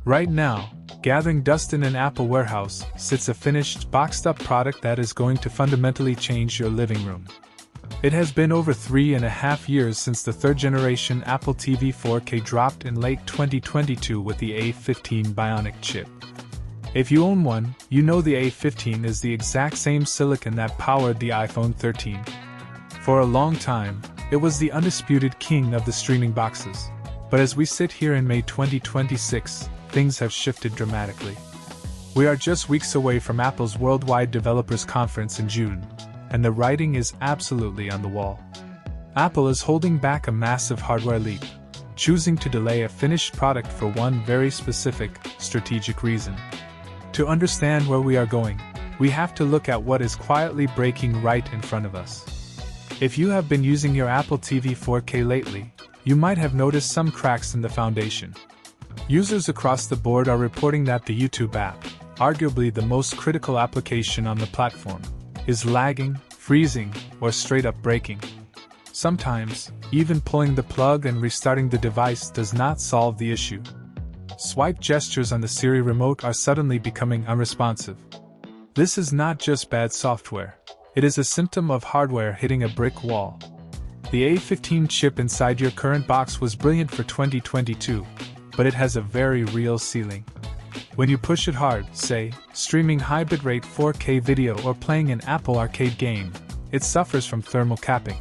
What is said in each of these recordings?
Right now, gathering dust in an Apple warehouse, sits a finished, boxed-up product that is going to fundamentally change your living room. It has been over 3.5 years since the third-generation Apple TV 4K dropped in late 2022 with the A15 Bionic chip. If you own one, you know the A15 is the exact same silicon that powered the iPhone 13. For a long time, it was the undisputed king of the streaming boxes. But as we sit here in May 2026, things have shifted dramatically. We are just weeks away from Apple's Worldwide Developers Conference in June, and the writing is absolutely on the wall. Apple is holding back a massive hardware leap, choosing to delay a finished product for one very specific, strategic reason. To understand where we are going, we have to look at what is quietly breaking right in front of us. If you have been using your Apple TV 4K lately, you might have noticed some cracks in the foundation. Users across the board are reporting that the YouTube app, arguably the most critical application on the platform, is lagging, freezing, or straight up breaking. Sometimes, even pulling the plug and restarting the device does not solve the issue. Swipe gestures on the Siri Remote are suddenly becoming unresponsive. This is not just bad software, it is a symptom of hardware hitting a brick wall. The A15 chip inside your current box was brilliant for 2022, but it has a very real ceiling. When you push it hard, say, streaming high bitrate 4K video or playing an Apple Arcade game, it suffers from thermal capping.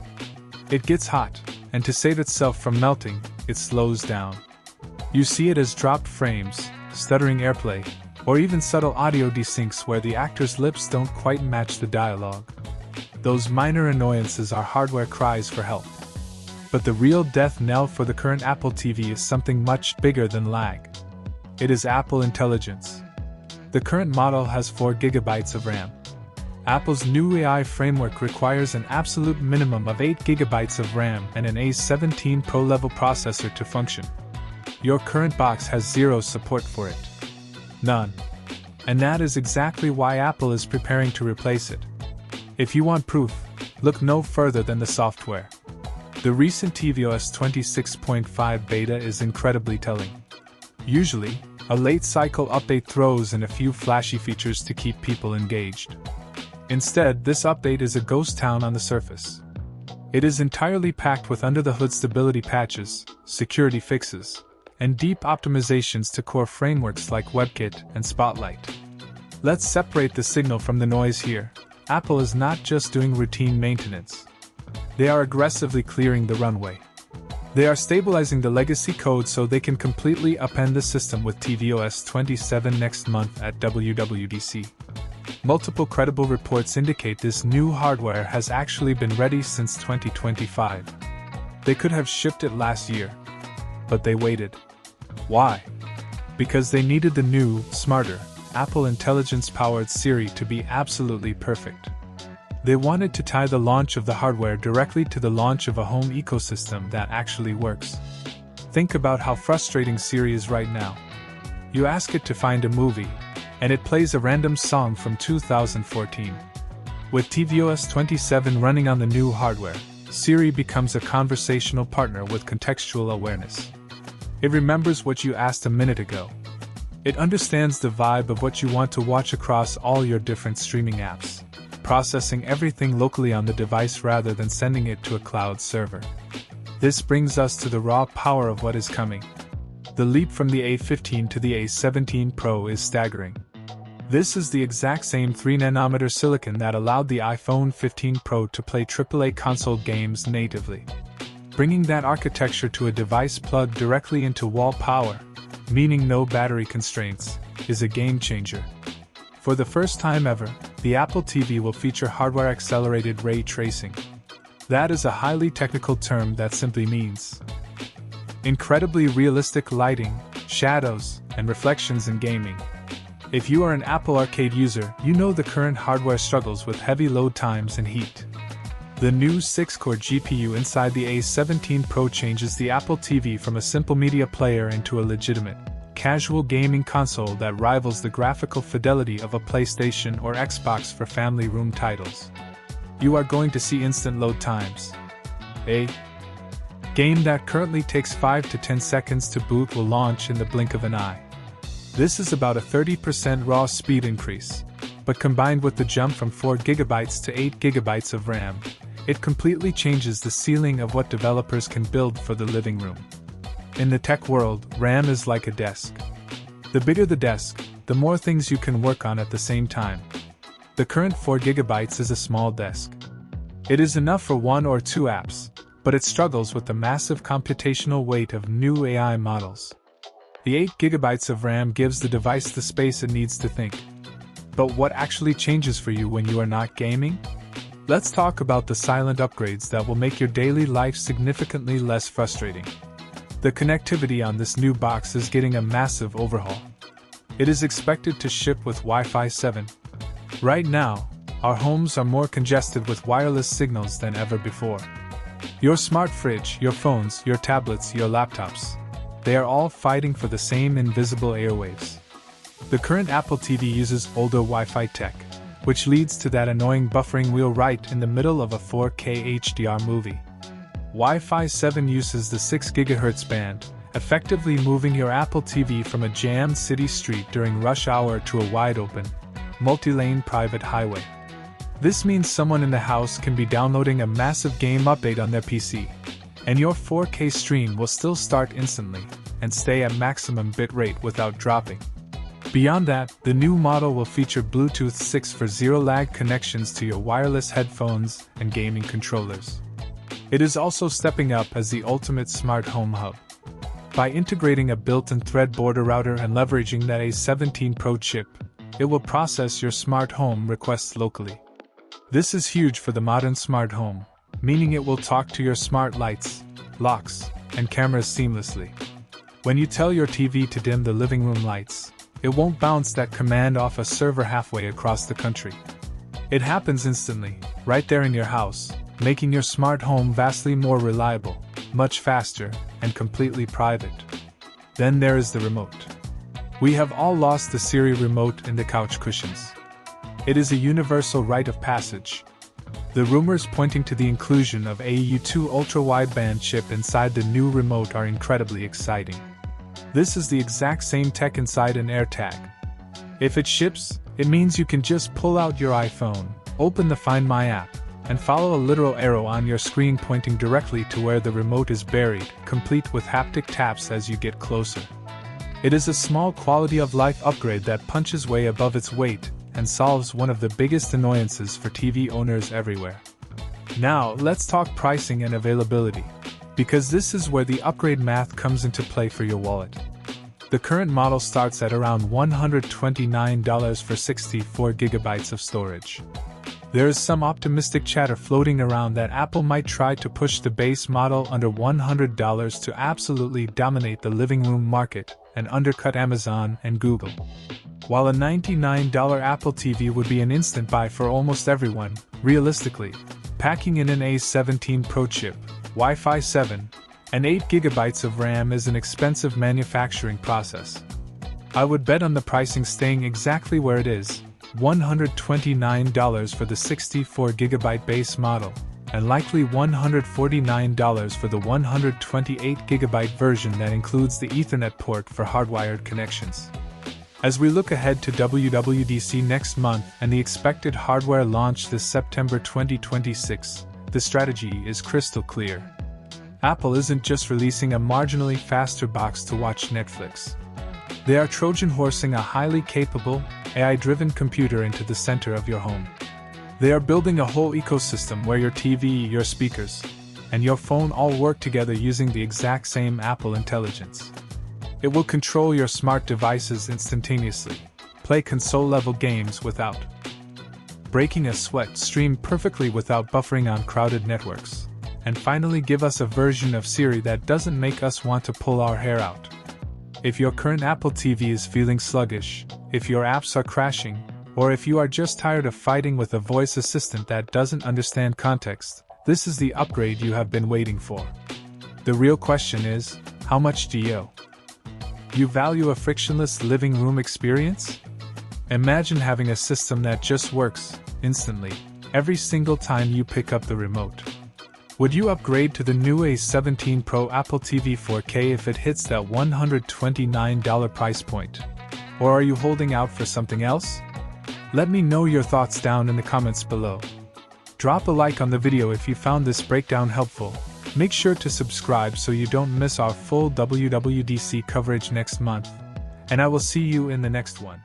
It gets hot, and to save itself from melting, it slows down. You see it as dropped frames, stuttering AirPlay, or even subtle audio desyncs where the actor's lips don't quite match the dialogue. Those minor annoyances are hardware cries for help. But the real death knell for the current Apple TV is something much bigger than lag. It is Apple Intelligence. The current model has 4 GB of RAM. Apple's new AI framework requires an absolute minimum of 8 GB of RAM and an A17 Pro level processor to function. Your current box has zero support for it. None. And that is exactly why Apple is preparing to replace it. If you want proof, look no further than the software. The recent tvOS 26.5 beta is incredibly telling. Usually, a late cycle update throws in a few flashy features to keep people engaged. Instead, this update is a ghost town on the surface. It is entirely packed with under-the-hood stability patches, security fixes, and deep optimizations to core frameworks like WebKit and Spotlight. Let's separate the signal from the noise here. Apple is not just doing routine maintenance. They are aggressively clearing the runway. They are stabilizing the legacy code so they can completely upend the system with tvOS 27 next month at WWDC. Multiple credible reports indicate this new hardware has actually been ready since 2025. They could have shipped it last year. But they waited. Why? Because they needed the new, smarter, Apple Intelligence-powered Siri to be absolutely perfect. They wanted to tie the launch of the hardware directly to the launch of a home ecosystem that actually works. Think about how frustrating Siri is right now. You ask it to find a movie, and it plays a random song from 2014. With tvOS 27 running on the new hardware, Siri becomes a conversational partner with contextual awareness. It remembers what you asked a minute ago. It understands the vibe of what you want to watch across all your different streaming apps, processing everything locally on the device rather than sending it to a cloud server. This brings us to the raw power of what is coming. The leap from the A15 to the A17 Pro is staggering. This is the exact same 3nm silicon that allowed the iPhone 15 Pro to play AAA console games natively. Bringing that architecture to a device plugged directly into wall power, meaning no battery constraints, is a game changer. For the first time ever, the Apple TV will feature hardware-accelerated ray tracing. That is a highly technical term that simply means incredibly realistic lighting, shadows, and reflections in gaming. If you are an Apple Arcade user, you know the current hardware struggles with heavy load times and heat. The new 6-core GPU inside the A17 Pro changes the Apple TV from a simple media player into a legitimate, casual gaming console that rivals the graphical fidelity of a PlayStation or Xbox for family room titles. You are going to see instant load times. A game that currently takes 5 to 10 seconds to boot will launch in the blink of an eye. This is about a 30% raw speed increase, but combined with the jump from 4GB to 8GB of RAM, it completely changes the ceiling of what developers can build for the living room. In the tech world, RAM is like a desk. The bigger the desk, the more things you can work on at the same time. The current 4GB is a small desk. It is enough for 1 or 2 apps, but it struggles with the massive computational weight of new AI models. The 8GB of RAM gives the device the space it needs to think. But what actually changes for you when you are not gaming? Let's talk about the silent upgrades that will make your daily life significantly less frustrating. The connectivity on this new box is getting a massive overhaul. It is expected to ship with Wi-Fi 7. Right now, our homes are more congested with wireless signals than ever before. Your smart fridge, your phones, your tablets, your laptops, they are all fighting for the same invisible airwaves. The current Apple TV uses older Wi-Fi tech, which leads to that annoying buffering wheel right in the middle of a 4K HDR movie. Wi-Fi 7 uses the 6 GHz band, effectively moving your Apple TV from a jammed city street during rush hour to a wide-open, multi-lane private highway. This means someone in the house can be downloading a massive game update on their PC, and your 4K stream will still start instantly and stay at maximum bitrate without dropping. Beyond that, the new model will feature Bluetooth 6 for zero-lag connections to your wireless headphones and gaming controllers. It is also stepping up as the ultimate smart home hub. By integrating a built-in thread border router and leveraging that A17 Pro chip, it will process your smart home requests locally. This is huge for the modern smart home, meaning it will talk to your smart lights, locks, and cameras seamlessly. When you tell your TV to dim the living room lights, it won't bounce that command off a server halfway across the country. It happens instantly, right there in your house, making your smart home vastly more reliable, much faster, and completely private. Then there is the remote. We have all lost the Siri Remote in the couch cushions. It is a universal rite of passage. The rumors pointing to the inclusion of a U2 Ultra Wideband chip inside the new remote are incredibly exciting. This is the exact same tech inside an AirTag. If it ships, it means you can just pull out your iPhone, open the Find My app, and follow a literal arrow on your screen pointing directly to where the remote is buried, complete with haptic taps as you get closer. It is a small quality of life upgrade that punches way above its weight and solves one of the biggest annoyances for TV owners everywhere. Now, let's talk pricing and availability, because this is where the upgrade math comes into play for your wallet. The current model starts at around $129 for 64 GB of storage. There is some optimistic chatter floating around that Apple might try to push the base model under $100 to absolutely dominate the living room market and undercut Amazon and Google. While a $99 Apple TV would be an instant buy for almost everyone, realistically, packing in an A17 Pro chip, Wi-Fi 7, and 8 GB of RAM is an expensive manufacturing process. I would bet on the pricing staying exactly where it is, $129 for the 64 GB base model, and likely $149 for the 128 GB version that includes the Ethernet port for hardwired connections. As we look ahead to WWDC next month and the expected hardware launch this September 2026, the strategy is crystal clear. Apple isn't just releasing a marginally faster box to watch Netflix. They are Trojan horsing a highly capable, AI-driven computer into the center of your home. They are building a whole ecosystem where your TV, your speakers, and your phone all work together using the exact same Apple intelligence. It will control your smart devices instantaneously, play console-level games without breaking a sweat, stream perfectly without buffering on crowded networks, and finally give us a version of Siri that doesn't make us want to pull our hair out. If your current Apple TV is feeling sluggish, if your apps are crashing, or if you are just tired of fighting with a voice assistant that doesn't understand context, this is the upgrade you have been waiting for. The real question is, how much do you owe? You value a frictionless living room experience? Imagine having a system that just works, instantly, every single time you pick up the remote. Would you upgrade to the new A17 Pro Apple TV 4K if it hits that $129 price point? Or are you holding out for something else? Let me know your thoughts down in the comments below. Drop a like on the video if you found this breakdown helpful. Make sure to subscribe so you don't miss our full WWDC coverage next month. And I will see you in the next one.